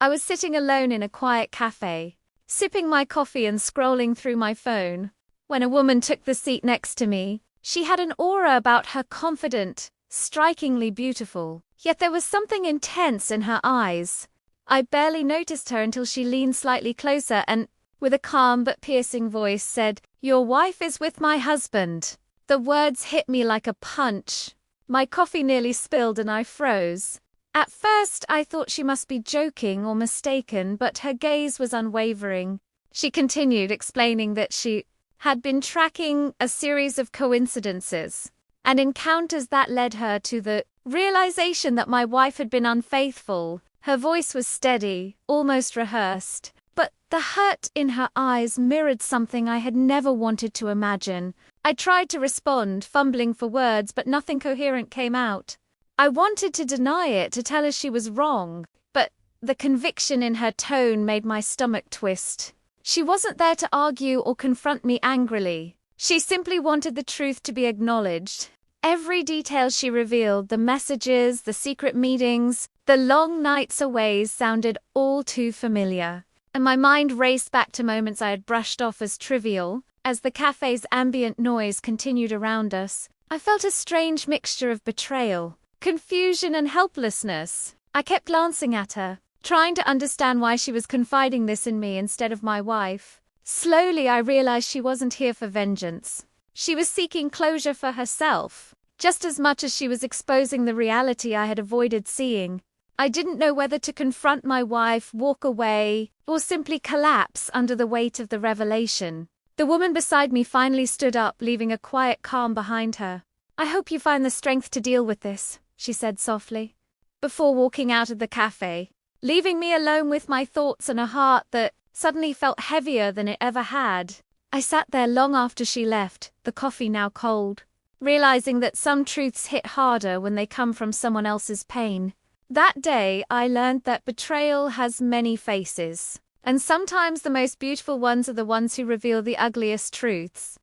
I was sitting alone in a quiet cafe, sipping my coffee and scrolling through my phone, when a woman took the seat next to me. She had an aura about her, confident, strikingly beautiful, yet there was something intense in her eyes. I barely noticed her until she leaned slightly closer and, with a calm but piercing voice, said, "Your wife is with my husband." The words hit me like a punch. My coffee nearly spilled and I froze. At first, I thought she must be joking or mistaken, but her gaze was unwavering. She continued, explaining that she had been tracking a series of coincidences and encounters that led her to the realization that my wife had been unfaithful. Her voice was steady, almost rehearsed, but the hurt in her eyes mirrored something I had never wanted to imagine. I tried to respond, fumbling for words, but nothing coherent came out. I wanted to deny it, to tell her she was wrong, but the conviction in her tone made my stomach twist. She wasn't there to argue or confront me angrily. She simply wanted the truth to be acknowledged. Every detail she revealed, the messages, the secret meetings, the long nights away, sounded all too familiar. And my mind raced back to moments I had brushed off as trivial. As the cafe's ambient noise continued around us, I felt a strange mixture of betrayal, confusion and helplessness. I kept glancing at her, trying to understand why she was confiding this in me instead of my wife. Slowly, I realized she wasn't here for vengeance. She was seeking closure for herself, just as much as she was exposing the reality I had avoided seeing. I didn't know whether to confront my wife, walk away, or simply collapse under the weight of the revelation. The woman beside me finally stood up, leaving a quiet calm behind her. "I hope you find the strength to deal with this," she said softly, before walking out of the cafe, leaving me alone with my thoughts and a heart that suddenly felt heavier than it ever had. I sat there long after she left, the coffee now cold, realizing that some truths hit harder when they come from someone else's pain. That day, I learned that betrayal has many faces, and sometimes the most beautiful ones are the ones who reveal the ugliest truths.